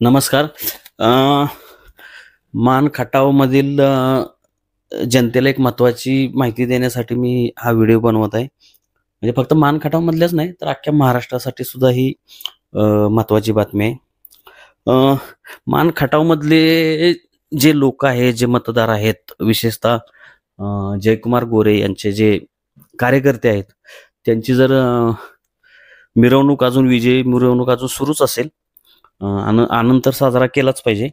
नमस्कार. अ, मान खटावमधील जनतेला एक महत्त्वाची माहिती देण्यासाठी मी हा व्हिडिओ बनवत आहे. म्हणजे फक्त मान खटावमधल्याच नाही, तर अख्ख्या महाराष्ट्रासाठी सुद्धा ही महत्त्वाची बातमी आहे. अ, मान खटावमधले जे लोक आहेत, जे मतदार आहेत, विशेषतः जयकुमार गोरे यांचे जे कार्यकर्ते आहेत, त्यांची जर मिरवणूक अजून विजयी मिरवणूक अजून सुरूच असेल. आनंद तर साजरा केलाच पाहिजे.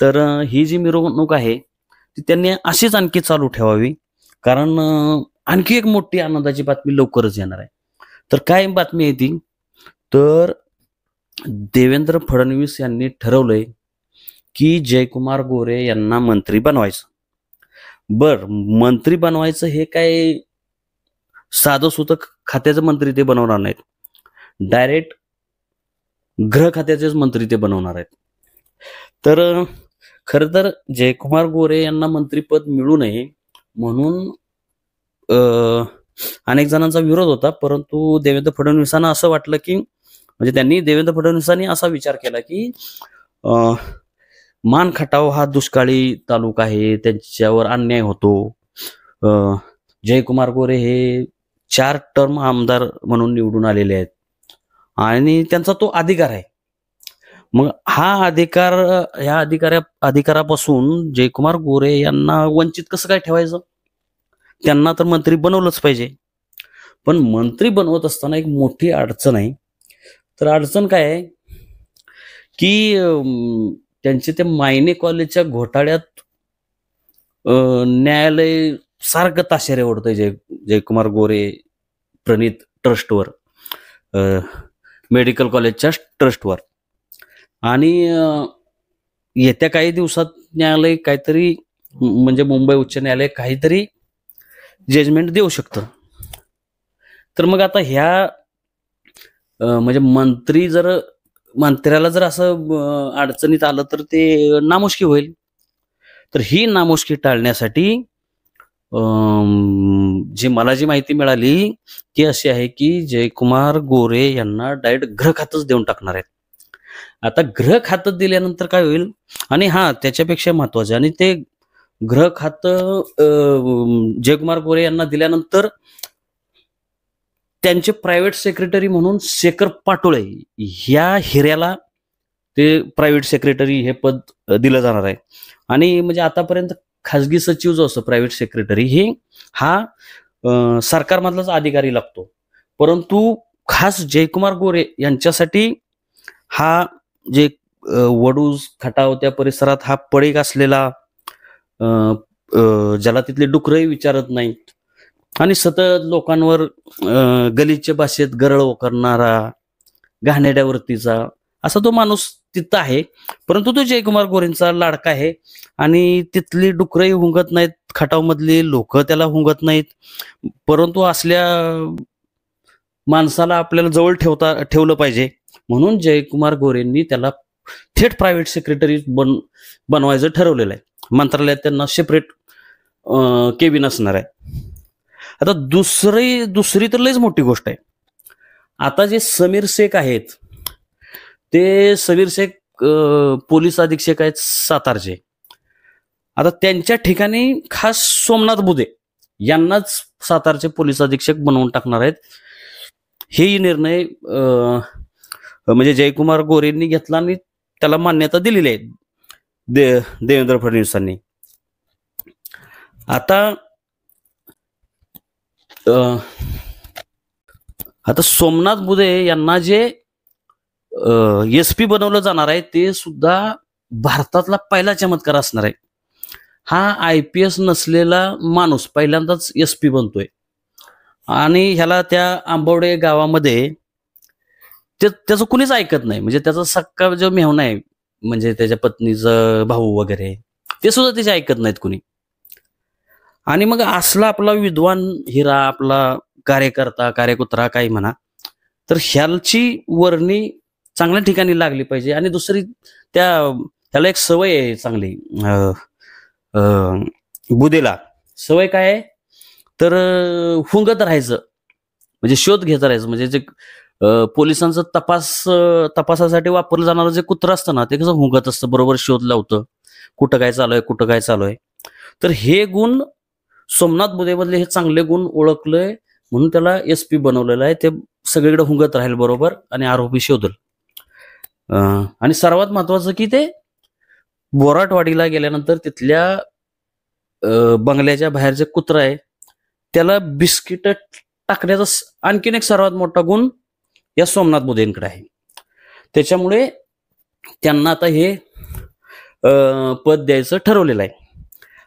तर ही जी मिरवणूक आहे, ती त्यांनी अशीच आणखी चालू ठेवावी. कारण आणखी एक मोठी आनंदाची बातमी लवकरच येणार आहे. तर काय बातमी आहे ती? तर देवेंद्र फडणवीस यांनी ठरवलंय, की जयकुमार गोरे यांना मंत्री बनवायचं. मंत्री बनवायचं हे काय साधं सुतं खात्याचं मंत्री ते बनवणार नाहीत. डायरेक्ट गृह खात्याचेच मंत्री ते बनवणार आहेत. तर खर तर जयकुमार गोरे यांना मंत्रीपद मिळू नये म्हणून अनेक जणांचा विरोध होता. परंतु देवेंद्र फडणवीसांना असं वाटलं, की म्हणजे देवेंद्र फडणवीसांनी असा विचार केला, की मान खटाव हा दुष्काळी तालुका आहे, त्यांच्यावर अन्याय होतो. जयकुमार गोरे हे 4 टर्म आमदार म्हणून निवडून आलेले आहेत आणि त्यांचा तो अधिकार आहे. मग ह्या अधिकारापासून जयकुमार गोरे यांना वंचित कसं काय ठेवायचं? त्यांना तर मंत्री बनवलंच पाहिजे. पण मंत्री बनवत असताना एक मोठी अडचण आहे. तर अडचण काय आहे, की त्यांचे ते मायने कॉलेजच्या घोटाळ्यात न्यायालय सारखं ताशेरे ओढतंय जयकुमार गोरे प्रणित ट्रस्टवर, मेडिकल कॉलेजच्या ट्रस्टवर. आणि येत्या काही दिवसात न्यायालय काहीतरी म्हणजे मुंबई उच्च न्यायालय काहीतरी जजमेंट देऊ शकतं. तर मग आता म्हणजे मंत्र्याला जर असं अडचणीत आलं तर ते नामुष्की होईल. तर ही नामुष्की टाळण्यासाठी मला जी माहिती मिळाली ती अशी आहे, की जयकुमार गोरे यांना डायरेक्ट गृह खातंच देऊन टाकणार आहेत. आता गृह खातं दिल्यानंतर काय होईल? आणि त्याच्यापेक्षा महत्वाचं, आणि ते गृह खातं जयकुमार गोरे यांना दिल्यानंतर त्यांचे प्रायव्हेट सेक्रेटरी म्हणून शेखर पाटोळे ह्या हिऱ्याला ते प्रायव्हेट सेक्रेटरी हे पद दिलं जाणार आहे. आणि म्हणजे आतापर्यंत खाजगी सचिव जो असतो प्रायव्हेट सेक्रेटरी सरकारमधलाच अधिकारी लागतो. परंतु खास जयकुमार गोरे यांच्यासाठी जे वडूज खटाव त्या परिसरात हा पडीक असलेला, ज्याला तिथले डुकरही विचारत नाहीत आणि सतत लोकांवर गलिच्छ भाषेत गरळ करणारा, घाणेरड्यावरतीचा असा तो माणूस तिथं आहे. परंतु तो जयकुमार गोरेंचा लाडका आहे आणि तिथली डुकरही हुंगत नाहीत, खटावमधली लोक त्याला हुंगत नाहीत. परंतु असल्या माणसाला आपल्याला जवळ ठेवलं पाहिजे म्हणून जयकुमार गोरेंनी त्याला थेट प्रायव्हेट सेक्रेटरी बनवायचं ठरवलेलं आहे. मंत्रालयात त्यांना सेपरेट केबिन असणार आहे. आता दुसरी तर लयच मोठी गोष्ट आहे. आता जे समीर शेख आहेत, ते समीर शेख पोलीस अधीक्षक आहेत सातारचे. आता त्यांच्या ठिकाणी खास सोमनाथ बुधे यांनाच सातारचे पोलीस अधीक्षक बनवून टाकणार आहेत. हेही निर्णय म्हणजे जयकुमार गोरेंनी घेतला आणि त्याला मान्यता दिलेली आहे देवेंद्र फडणवीसांनी. आता सोमनाथ बुधे यांना जे SP बनवलं जाणार आहे ते सुद्धा भारतातला पहिला चमत्कार असणार आहे. हा IPS नसलेला माणूस पहिल्यांदाच SP बनतोय. आणि ह्याला त्या आंबवडे गावामध्ये त्याचं कुणीच ऐकत नाही. म्हणजे त्याचा सक्का जो मेहुणा आहे, म्हणजे त्याच्या पत्नीचं भाऊ वगैरे, ते सुद्धा त्याचे ऐकत नाहीत कुणी. आणि मग असला आपला विद्वान हिरा, आपला कार्यकुत्रा काही म्हणा, तर ह्याची वर्णी चांगल्या ठिकाणी लागली पाहिजे. आणि दुसरी त्याला एक सवय आहे चांगली, बुधेला सवय काय आहे, तर हुंगत राहायचं, म्हणजे शोध घेत राहायचं. म्हणजे जे पोलिसांचं तपासासाठी वापरलं जाणारं जे कुत्रं असतं ना, ते कसं हुंगत असतं, बरोबर शोध लावतं, कुठं काय चालू आहे, कुठं काय चालू आहे. तर हे गुण सोमनाथ बुधेमधले हे चांगले गुण ओळखलंय म्हणून त्याला SP बनवलेलं आहे. ते सगळीकडे हुंगत राहील बरोबर आणि आरोपी शोधल. आणि सर्वात महत्वाचं की ते बोराटवाडीला गेल्यानंतर तिथल्या बंगल्याच्या बाहेर जे कुत्रं आहे त्याला बिस्किट टाकण्याचा आणखीन एक सर्वात मोठा गुण या सोमनाथ बुधेंकडे आहे. त्याच्यामुळे त्यांना आता हे पद द्यायचं ठरवलेलं आहे.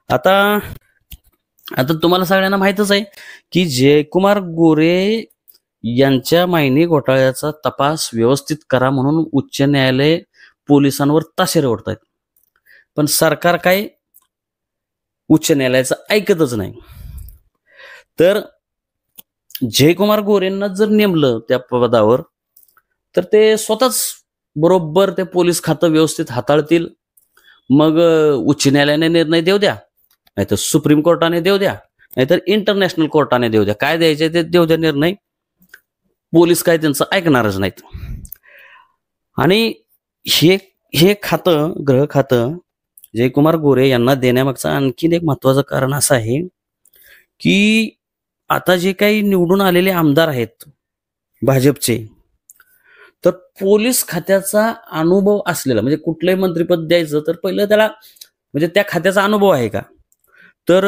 आता तुम्हाला सगळ्यांना माहितच आहे की जयकुमार गोरे यांच्या मायनी घोटाळ्याचा तपास व्यवस्थित करा म्हणून उच्च न्यायालय पोलिसांवर ताशेरे ओढतायत. पण सरकार काय उच्च न्यायालयाचं ऐकतच नाही. तर जयकुमार गोरेंना जर नेमलं त्या पदावर तर ते स्वतःच बरोबर ते पोलीस खातं व्यवस्थित हाताळतील. मग उच्च न्यायालयाने निर्णय देऊ द्या, नाहीतर सुप्रीम कोर्टाने देऊ द्या, नाहीतर इंटरनॅशनल कोर्टाने देऊ द्या, काय द्यायचे ते देऊ द्या निर्णय. पोलीस काय त्यांचं ऐकणारच नाहीत. आणि हे खातं, गृह खातं जयकुमार गोरे यांना देण्यामागचं आणखीन एक महत्वाचं कारण असं आहे की आता जे काही निवडून आलेले आमदार आहेत भाजपचे, तर पोलीस खात्याचा अनुभव असलेला, म्हणजे कुठलंही मंत्रिपद द्यायचं तर पहिलं त्याला म्हणजे त्या खात्याचा अनुभव आहे का. तर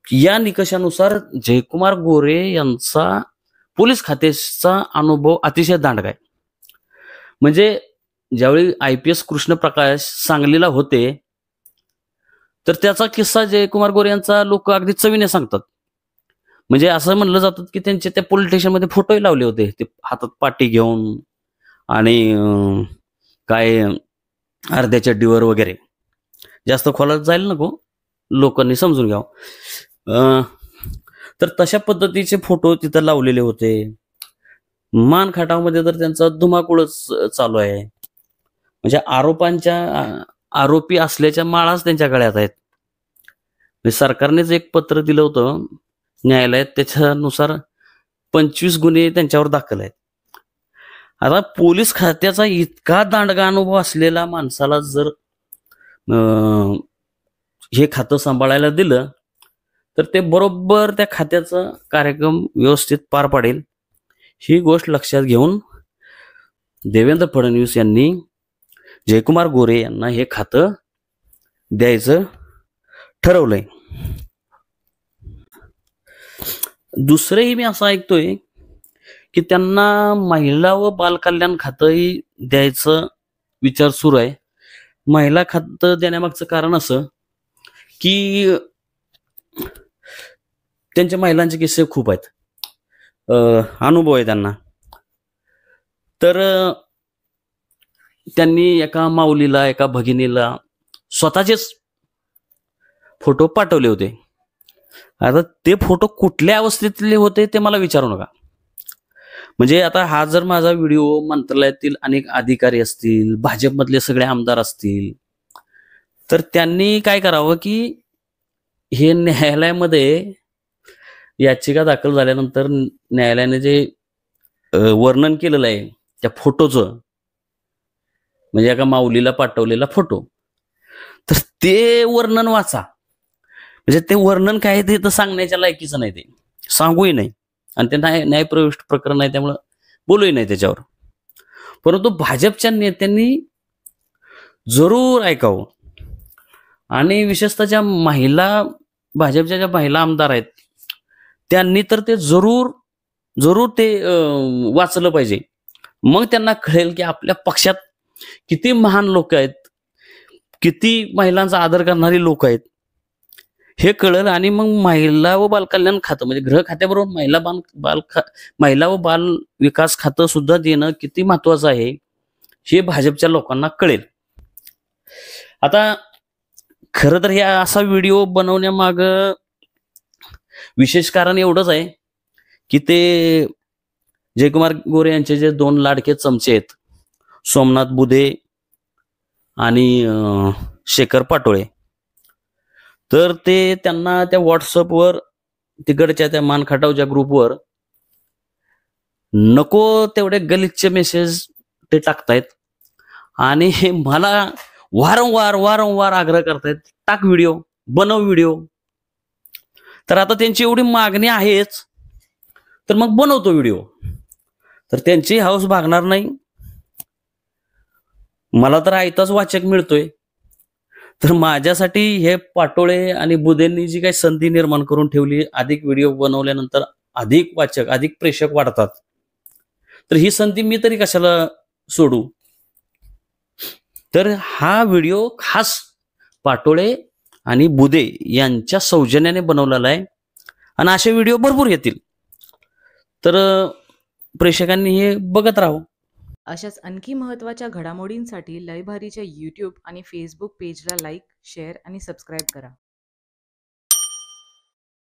या निकषानुसार जयकुमार गोरे यांचा पोलीस खात्याचा अनुभव अतिशय दांडगा आहे. म्हणजे ज्यावेळी IPS कृष्णप्रकाश सांगलीला होते तर त्याचा किस्सा जयकुमार गोरे यांचा लोक अगदी चवीने सांगतात. म्हणजे असं म्हणलं जातं की त्यांचे त्या पोलीस स्टेशनमध्ये फोटोही लावले होते, ते हातात पाटी घेऊन आणि काय अर्ध्या चड्डीवर वगैरे. जास्त खोलात जायला नको, लोकांनी समजून घ्यावं. तर तशा पद्धतीचे फोटो तिथं लावलेले होते. मान खटावमध्ये तर त्यांचा धुमाकूळच चालू आहे. म्हणजे आरोपी असल्याच्या माळाच त्यांच्या गळ्यात आहेत. सरकारनेच एक पत्र दिलं होतं न्यायालयात, त्याच्यानुसार 25 गुन्हे त्यांच्यावर दाखल आहेत. आता पोलीस खात्याचा इतका दांडगा अनुभव असलेल्या माणसाला जर हे खातं सांभाळायला दिलं तर ते बरोबर त्या खात्याचा कार्यक्रम व्यवस्थित पार पाडेल. ही गोष्ट लक्षात घेऊन देवेंद्र फडणवीस यांनी जयकुमार गोरे यांना हे खातं द्यायचं ठरवलंय. दुसरेही मी असं ऐकतोय की त्यांना महिला व बालकल्याण खातंही द्यायचं विचार सुरू आहे. महिला खातं देण्यामागचं कारण असं की त्यांच्या महिलांचे किस्से खूप आहेत, अनुभव आहे त्यांना. तर त्यांनी एका माऊलीला, एका भगिनीला स्वतःचेच फोटो पाठवले होते. आता ते फोटो कुठल्या अवस्थेतले होते ते मला विचारू नका. म्हणजे आता हा जर माझा व्हिडिओ मंत्रालयातील अनेक अधिकारी असतील, भाजपमधले सगळे आमदार असतील, तर त्यांनी काय करावं की हे न्यायालयामध्ये याचिका दाखल झाल्यानंतर न्यायालयाने जे वर्णन केलेलं आहे त्या फोटोचं, म्हणजे एका माऊलीला पाठवलेला फोटो, तर ते वर्णन वाचा. म्हणजे ते वर्णन काय ते तर सांगण्याच्या लायकीचं नाही, ते सांगूही नाही, आणि ते न्यायप्रविष्ट प्रकरण आहे त्यामुळं बोलूही नाही त्याच्यावर. परंतु भाजपच्या नेत्यांनी जरूर ऐकावं. आणि विशेषतः ज्या भाजपच्या ज्या महिला आमदार आहेत त्यांनी तर ते जरूर ते वाचलं पाहिजे. मग त्यांना कळेल की आपल्या पक्षात किती महान लोक आहेत, किती महिलांचा आदर करणारी लोक आहेत, हे कळेल. आणि मग महिला व बालकल्याण खातं, म्हणजे गृह खात्याबरोबर महिला व बाल विकास खातं सुद्धा देणं किती महत्वाचं आहे हे भाजपच्या लोकांना कळेल. आता खरं तर हे असा व्हिडिओ बनवण्यामाग विशेष कारण एवढंच आहे की ते जयकुमार गोरे यांचे जे 2 लाडके चमचे आहेत, सोमनाथ बुधे आणि शेखर पाटोळे, तर ते त्यांना त्या व्हॉट्सअपवर तिकडच्या त्या मानखटावच्या ग्रुपवर नको तेवढे गलिच्छ मेसेज ते टाकतायत आणि मला वारंवार आग्रह करतायत, टाक व्हिडिओ, बनव व्हिडिओ. तर आता त्यांची एवढी मागणी आहेच, तर मग बनवतो व्हिडिओ. तर त्यांची हौस भागणार नाही. मला तर आयताच वाचक मिळतोय. तर माझ्यासाठी हे पाटोळे आणि बुधेंनी जी काही संधी निर्माण करून ठेवली, अधिक व्हिडिओ बनवल्यानंतर अधिक वाचक, अधिक प्रेक्षक वाढतात. तर ही संधी मी तरी कशाला सोडू. तर हा व्हिडिओ खास पाटोळे आणि बुधे यांच्या सौजन्याने बनवलेला आहे आणि असे व्हिडिओ भरपूर येतील. तर प्रेक्षकांनी हे बघत राहावं. अशाच आणखी महत्त्वाच्या घडामोडींसाठी लयभारीच्या यूट्यूब आणि फेसबुक पेजला लाईक, शेअर आणि सबस्क्राईब करा.